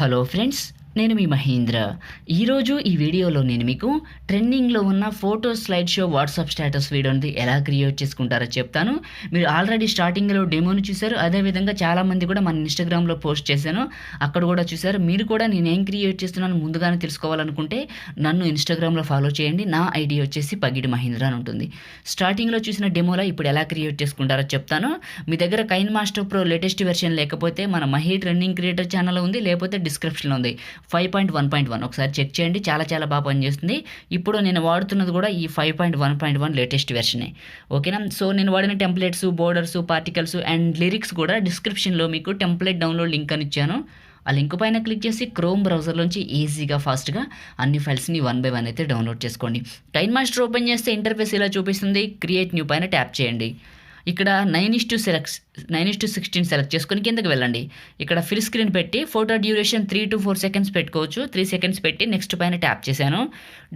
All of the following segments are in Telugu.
హలో ఫ్రెండ్స్, నేను మీ మహేంద్ర. ఈరోజు ఈ వీడియోలో నేను మీకు ట్రెండింగ్లో ఉన్న photo slide show WhatsApp status వీడియోని ఎలా క్రియేట్ చేసుకుంటారో చెప్తాను. మీరు ఆల్రెడీ స్టార్టింగ్లో డెమోని చూశారు, అదేవిధంగా చాలామంది కూడా మన ఇన్స్టాగ్రామ్లో పోస్ట్ చేశాను, అక్కడ కూడా చూశారు. మీరు కూడా నేను ఏం క్రియేట్ చేస్తున్నాను ముందుగానే తెలుసుకోవాలనుకుంటే నన్ను ఇన్స్టాగ్రామ్లో ఫాలో చేయండి. నా ఐడి వచ్చేసి పగిడి మహేంద్ర అని ఉంటుంది. స్టార్టింగ్లో చూసిన డెమోలో ఇప్పుడు ఎలా క్రియేట్ చేసుకుంటారో చెప్తాను. మీ దగ్గర KineMaster Pro latest version లేకపోతే మన మహీ ట్రెండింగ్ క్రియేటర్ ఛానల్ ఉంది, లేకపోతే డిస్క్రిప్షన్లో ఉంది 5.1.1. ఒకసారి చెక్ చేయండి, చాలా బాగా పనిచేస్తుంది. ఇప్పుడు నేను వాడుతున్నది కూడా ఈ 5.1.1 లేటెస్ట్ వెర్షనే. ఓకేనా? సో నేను వాడిన templates, borders, particles and lyrics కూడా డిస్క్రిప్షన్లో మీకు టెంప్లెట్ డౌన్లోడ్ లింక్ అని ఇచ్చాను. ఆ లింక్ పైన క్లిక్ చేసి క్రోమ్ బ్రౌజర్లోంచి ఈజీగా ఫాస్ట్గా అన్ని ఫైల్స్ని 1 by 1 అయితే డౌన్లోడ్ చేసుకోండి. కైన్ మాస్టర్ ఓపెన్ చేస్తే ఇంటర్ఫేస్ ఇలా చూపిస్తుంది. క్రియేట్ న్యూ పైన ట్యాప్ చేయండి. ఇక్కడ 9:16 సెలెక్ట్ చేసుకొని కిందకి వెళ్ళండి. ఇక్కడ ఫిల్ స్క్రీన్ పెట్టి ఫోటో డ్యూరేషన్ 3 to 4 seconds పెట్టుకోవచ్చు. 3 seconds పెట్టి నెక్స్ట్ పైన ట్యాప్ చేశాను.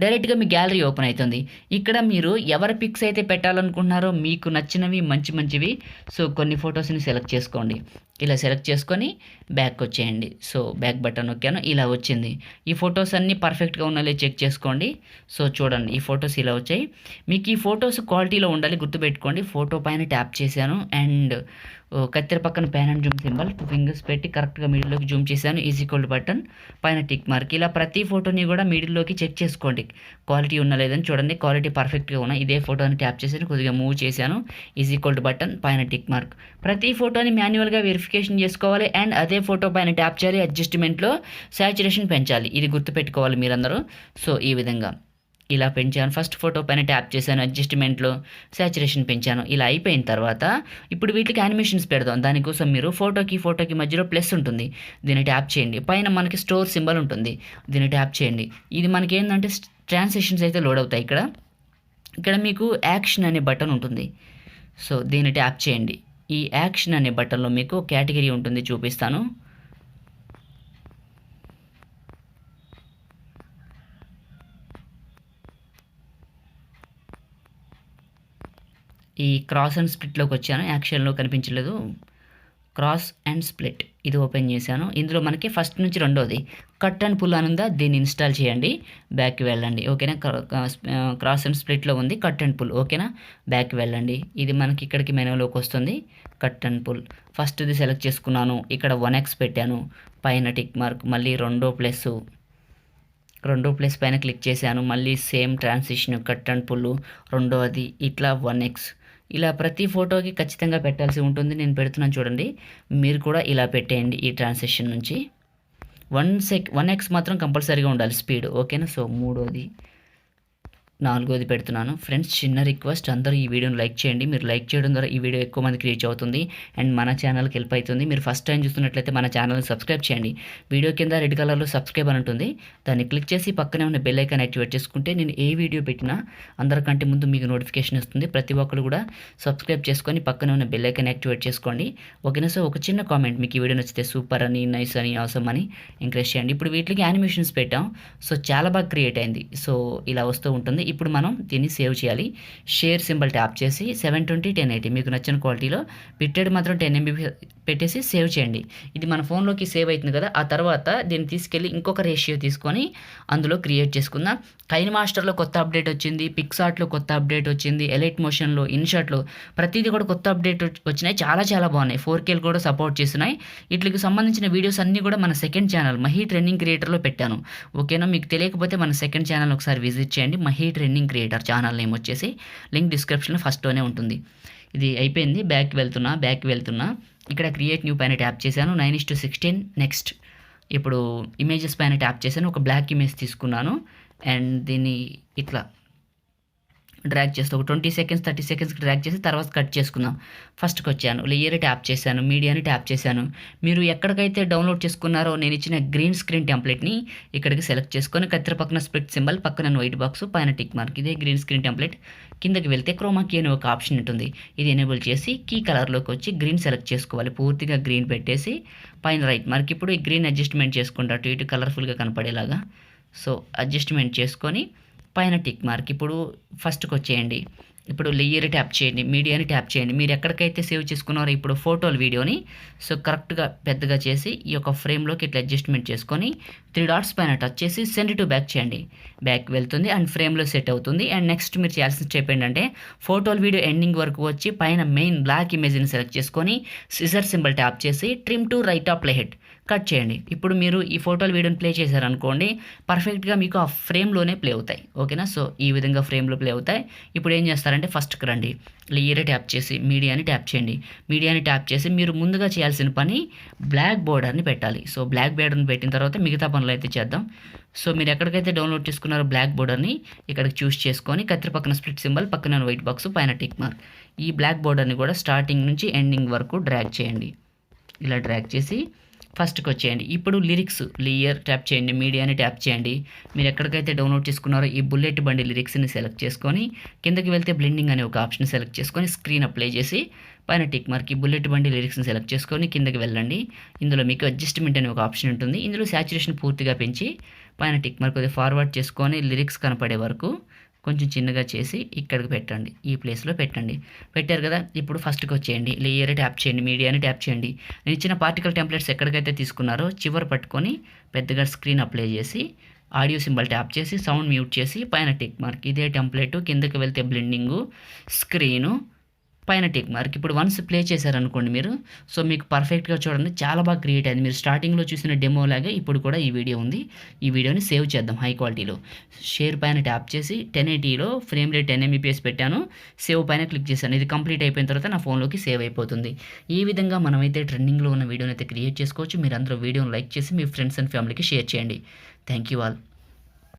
డైరెక్ట్గా మీ గ్యాలరీ ఓపెన్ అవుతుంది. ఇక్కడ మీరు ఎవరి పిక్స్ అయితే పెట్టాలనుకుంటున్నారో మీకు నచ్చినవి మంచివి సో కొన్ని ఫొటోస్ని సెలెక్ట్ చేసుకోండి. ఇలా సెలెక్ట్ చేసుకొని బ్యాక్ వచ్చేయండి. సో బ్యాక్ బటన్ నొక్కాను, ఇలా వచ్చింది. ఈ ఫొటోస్ అన్నీ పర్ఫెక్ట్గా ఉన్నాయో చెక్ చేసుకోండి. సో చూడండి, ఈ ఫొటోస్ ఇలా వచ్చాయి. మీకు ఈ ఫొటోస్ క్వాలిటీలో ఉండాలి, గుర్తుపెట్టుకోండి. ఫోటో పైన ట్యాప్ చేశాను అండ్ కత్తెర పక్కన pan and Zoom symbol 2 fingers పెట్టి కరెక్ట్గా మిడిల్లోకి జూమ్ చేశాను. ఈక్వల్ బటన్ పైన టిక్ మార్క్. ఇలా ప్రతి ఫోటోని కూడా మిడిల్లోకి చెక్ చేసుకోండి, క్వాలిటీ ఉన్నా లేదని. చూడండి, క్వాలిటీ పర్ఫెక్ట్గా ఉన్నాయి. ఇదే ఫోటోని ట్యాప్ చేశాను, కొద్దిగా మూవ్ చేశాను. ఈక్వల్ బటన్ పైన టిక్ మార్క్. ప్రతి ఫోటోని మాన్యువల్గా వెరిఫికేషన్ చేసుకోవాలి అండ్ అదే ఫోటో పైన ట్యాప్ చేయాలి. అడ్జస్ట్మెంట్లో సాచురేషన్ పెంచాలి, ఇది గుర్తుపెట్టుకోవాలి మీరందరూ. సో ఈ విధంగా ఇలా పెంచాను. ఫస్ట్ ఫోటో పైన ట్యాప్ చేశాను, అడ్జస్ట్మెంట్లో సాచురేషన్ పెంచాను. ఇలా అయిపోయిన తర్వాత ఇప్పుడు వీటికి యానిమేషన్స్ పెడదాం. దానికోసం మీరు ఫోటోకి మధ్యలో ప్లస్ ఉంటుంది, దీన్ని ట్యాప్ చేయండి. పైన మనకి స్టోర్ సింబల్ ఉంటుంది, దీన్ని ట్యాప్ చేయండి. ఇది మనకి ఏంటంటే ట్రాన్సాక్షన్స్ అయితే లోడ్ అవుతాయి. ఇక్కడ మీకు యాక్షన్ అనే బటన్ ఉంటుంది, సో దీన్ని ట్యాప్ చేయండి. ఈ యాక్షన్ అనే బటన్లో మీకు కేటగిరీ ఉంటుంది, చూపిస్తాను. ఈ క్రాస్ అండ్ స్ప్లిట్లోకి వచ్చాను, యాక్షన్లో కనిపించలేదు. క్రాస్ అండ్ స్ప్లిట్ ఇది ఓపెన్ చేశాను. ఇందులో మనకి ఫస్ట్ నుంచి రెండోది కట్ అండ్ పుల్ అని ఉందా, దీన్ని ఇన్స్టాల్ చేయండి. బ్యాక్కి వెళ్ళండి. ఓకేనా? క్రాస్ అండ్ స్ప్లిట్లో ఉంది కట్ అండ్ పుల్. ఓకేనా? బ్యాక్కి వెళ్ళండి. ఇది మనకి ఇక్కడికి మెనూలోకి వస్తుంది. కట్ అండ్ పుల్ ఫస్ట్ది సెలెక్ట్ చేసుకున్నాను. ఇక్కడ 1x పెట్టాను, పైన టిక్ మార్క్. మళ్ళీ రెండో ప్లస్ పైన క్లిక్ చేశాను. మళ్ళీ same transition cut and pull రెండోది, ఇట్లా 1x. ఇలా ప్రతి ఫోటోకి ఖచ్చితంగా పెట్టాల్సి ఉంటుంది. నేను పెడుతున్నాను చూడండి, మీరు కూడా ఇలా పెట్టేయండి. ఈ ట్రాన్సిషన్ నుంచి 1x మాత్రం కంపల్సరీగా ఉండాలి స్పీడ్. ఓకేనా? సో మూడోది, నాలుగోది పెడుతున్నాను. ఫ్రెండ్స్, చిన్న రిక్వెస్ట్, అందరూ ఈ వీడియోని లైక్ చేయండి. మీరు లైక్ చేయడం ద్వారా ఈ వీడియో ఎక్కువ మందికి రీచ్ అవుతుంది అండ్ మన ఛానల్కి హెల్ప్ అవుతుంది. మీరు ఫస్ట్ టైం చూస్తున్నట్లయితే మన ఛానల్ని సబ్స్క్రైబ్ చేయండి. వీడియో కింద రెడ్ కలర్లో సబ్స్క్రైబ్ అని ఉంటుంది, దాన్ని క్లిక్ చేసి పక్కనే ఉన్న బెల్ ఐకాన్ యాక్టివేట్ చేసుకుంటే నేను ఏ వీడియో పెట్టినా అందరికంటే ముందు మీకు నోటిఫికేషన్ వస్తుంది. ప్రతి ఒక్కరు కూడా సబ్స్క్రైబ్ చేసుకొని పక్కనే ఉన్న బెల్ ఐకాన్ యాక్టివేట్ చేసుకోండి. ఓకేనా? సో ఒక చిన్న కామెంట్, మీకు ఈ వీడియో నచ్చితే సూపర్ అని, నైస్ అని, అవసరం అని ఎంకరేజ్ చేయండి. ఇప్పుడు వీటికి యానిమేషన్స్ పెట్టాం, సో చాలా బాగా క్రియేట్ అయింది. సో ఇలా వస్తూ ఉంటుంది. ఇప్పుడు మనం దీన్ని సేవ్ చేయాలి. షేర్ సింబల్ ట్యాప్ చేసి 720 1080 మీకు నచ్చిన క్వాలిటీలో బిట్రేట్ మాత్రం 10 MB పెట్టేసి సేవ్ చేయండి. ఇది మన ఫోన్లోకి సేవ్ అవుతుంది కదా. ఆ తర్వాత దీన్ని తీసుకెళ్ళి ఇంకొక రేషియో తీసుకొని అందులో క్రియేట్ చేసుకుందాం. కైన్ మాస్టర్లో కొత్త అప్డేట్ వచ్చింది, పిక్సార్ట్లో కొత్త అప్డేట్ వచ్చింది, ఎలైట్ మోషన్లో, ఇన్షాట్లో ప్రతిదీ కూడా కొత్త అప్డేట్ వచ్చినాయి. చాలా బాగున్నాయి. 4K కూడా సపోర్ట్ చేస్తున్నాయి. వీటికి సంబంధించిన వీడియోస్ అన్నీ కూడా మన సెకండ్ ఛానల్ మహీ ట్రెండింగ్ క్రియేటర్లో పెట్టాను. ఓకేనా? మీకు తెలియకపోతే మన సెకండ్ ఛానల్ ఒకసారి విజిట్ చేయండి. మహీ ట్రెండింగ్ క్రియేటర్ ఛానల్ నేమ్ వచ్చేసి లింక్ డిస్క్రిప్షన్లో ఫస్ట్లోనే ఉంటుంది. ఇది అయిపోయింది. బ్యాక్కి వెళ్తున్నా. ఇక్కడ క్రియేట్ న్యూ పైన ట్యాప్ చేశాను. 9:16 నెక్స్ట్. ఇప్పుడు ఇమేజెస్ పైన ట్యాప్ చేశాను. ఒక బ్లాక్ ఇమేజ్ తీసుకున్నాను అండ్ దీన్ని ఇట్లా డ్రాగ్ చేస్తే ఒక 20 seconds 30 seconds డ్రాగ్ చేసి తర్వాత కట్ చేసుకుందాం. ఫస్ట్కి వచ్చాను, లేయర్ ట్యాప్ చేశాను, మీడియాని ట్యాప్ చేశాను. మీరు ఎక్కడికైతే డౌన్లోడ్ చేసుకున్నారో నేను ఇచ్చిన గ్రీన్ స్క్రీన్ టెంప్లెట్ని ఇక్కడికి సెలెక్ట్ చేసుకొని కత్తెర పక్కన స్ప్లిట్ సింబల్, పక్కన వైట్ బాక్స్, పైన టిక్ మార్క్, ఇదే గ్రీన్ స్క్రీన్ టెంప్లెట్. కిందకి వెళ్తే క్రోమా కీ అనే ఒక ఆప్షన్ ఉంటుంది, ఇది ఎనేబుల్ చేసి కీ కలర్లోకి వచ్చి గ్రీన్ సెలెక్ట్ చేసుకోవాలి. పూర్తిగా గ్రీన్ పెట్టేసి పైన రైట్ మార్క్. ఇప్పుడు ఈ గ్రీన్ అడ్జస్ట్మెంట్ చేసుకుంటా, అటు ఇటు కలర్ఫుల్గా కనపడేలాగా. సో అడ్జస్ట్మెంట్ చేసుకొని పైన టిక్ మార్క్. ఇప్పుడు ఫస్ట్కి వచ్చేయండి. ఇప్పుడు లేయర్ ట్యాప్ చేయండి, మీడియాని ట్యాప్ చేయండి. మీరు ఎక్కడికైతే సేవ్ చేసుకున్నారో ఇప్పుడు ఫోటోల వీడియోని సో కరెక్ట్గా పెద్దగా చేసి ఈ యొక్క ఫ్రేమ్లోకి ఇట్లా అడ్జస్ట్మెంట్ చేసుకొని 3 డాట్స్ పైన టచ్ చేసి సెండ్ టు బ్యాక్ చేయండి. బ్యాక్ వెళ్తుంది అండ్ ఫ్రేమ్లో సెట్ అవుతుంది. అండ్ నెక్స్ట్ మీరు చేయాల్సిన స్టెప్ ఏంటంటే ఫోటోల వీడియో ఎండింగ్ వరకు వచ్చి పైన మెయిన్ బ్లాక్ ఇమేజ్ని సెలెక్ట్ చేసుకొని సిజర్ సింబల్ ట్యాప్ చేసి trim to right of play head cut చేయండి. ఇప్పుడు మీరు ఈ ఫోటోల వీడియోని ప్లే చేశారనుకోండి పర్ఫెక్ట్గా మీకు ఆ ఫ్రేమ్లోనే ప్లే అవుతాయి. ఓకేనా, సో ఈ విధంగా ఫ్రేమ్లో ప్లే అవుతాయి. ఇప్పుడు ఏం చేస్తారంటే ఫస్ట్కి రండి, లేయర్ ట్యాప్ చేసి మీడియాని ట్యాప్ చేయండి. మీడియాని ట్యాప్ చేసి మీరు ముందుగా చేయాల్సిన పని బ్లాక్ బోర్డర్ని పెట్టాలి. సో బ్లాక్ బోర్డర్ని పెట్టిన తర్వాత మిగతా పనులు అయితే చేద్దాం. సో మీరు ఎక్కడికైతే డౌన్లోడ్ చేసుకున్నారో బ్లాక్ బోర్డర్ని ఇక్కడికి చూస్ చేసుకొని కత్తిరి పక్కన స్ప్లిట్ సింబల్, పక్కన వైట్ బాక్స్, పైన టిక్ మార్క్, ఈ బ్లాక్ బోర్డర్ని కూడా స్టార్టింగ్ నుంచి ఎండింగ్ వరకు డ్రాగ్ చేయండి. ఇలా డ్రాగ్ చేసి ఫస్ట్కి వచ్చేయండి. ఇప్పుడు లిరిక్స్ లేయర్ ట్యాప్ చేయండి, మీడియాని ట్యాప్ చేయండి. మీరు ఎక్కడికైతే డౌన్లోడ్ చేసుకున్నారో ఈ బుల్లెట్ బండి లిరిక్స్ని సెలెక్ట్ చేసుకొని కిందకి వెళ్తే బ్లెండింగ్ అనే ఒక ఆప్షన్ సెలెక్ట్ చేసుకొని స్క్రీన్ అప్లై చేసి పైన టిక్ మార్క్ ఈ బుల్లెట్ బండి లిరిక్స్ని సెలెక్ట్ చేసుకొని కిందకి వెళ్ళండి. ఇందులో మీకు అడ్జస్ట్మెంట్ అనే ఒక ఆప్షన్ ఉంటుంది. ఇందులో సాచురేషన్ పూర్తిగా పెంచి పైన టిక్ మార్క్ కొద్దిగా ఫార్వర్డ్ చేసుకొని లిరిక్స్ కనపడే వరకు కొంచెం చిన్నగా చేసి ఇక్కడికి పెట్టండి, ఈ ప్లేస్లో పెట్టండి. పెట్టారు కదా, ఇప్పుడు ఫస్ట్కి వచ్చేయండి, లేయర్ ట్యాప్ చేయండి, మీడియాని ట్యాప్ చేయండి. నేను ఇచ్చిన పార్టికల్ టెంప్లెట్స్ ఎక్కడికైతే తీసుకున్నారో చివరి పట్టుకొని పెద్దగా స్క్రీన్ అప్లై చేసి ఆడియో సింబల్ ట్యాప్ చేసి సౌండ్ మ్యూట్ చేసి పైన టిక్ మార్క్ ఇదే టెంప్లెట్ కిందకి వెళ్తే బ్లెండింగు, స్క్రీను, పైన టిక్ మార్క్. ఇప్పుడు వన్స్ ప్లే చేశారనుకోండి మీరు సో మీకు పర్ఫెక్ట్గా చూడండి చాలా బాగా క్రియేట్ అయింది. మీరు స్టార్టింగ్లో చూసిన డెమో లాగే ఇప్పుడు కూడా ఈ వీడియో ఉంది. ఈ వీడియోని సేవ్ చేద్దాం హై క్వాలిటీలో. షేర్ పైన ట్యాప్ చేసి 1080లో ఫ్రేమ్ రేట్ 10 mbps పెట్టాను. సేవ్ పైన క్లిక్ చేశాను. ఇది కంప్లీట్ అయిపోయిన తర్వాత నా ఫోన్లోకి సేవ్ అయిపోతుంది. ఈ విధంగా మనమైతే ట్రెండింగ్లో ఉన్న వీడియోని అయితే క్రియేట్ చేసుకోవచ్చు. మీరు అందరూ వీడియోని లైక్ చేసి మీ ఫ్రెండ్స్ అండ్ ఫ్యామిలీకి షేర్ చేయండి. Thank you all.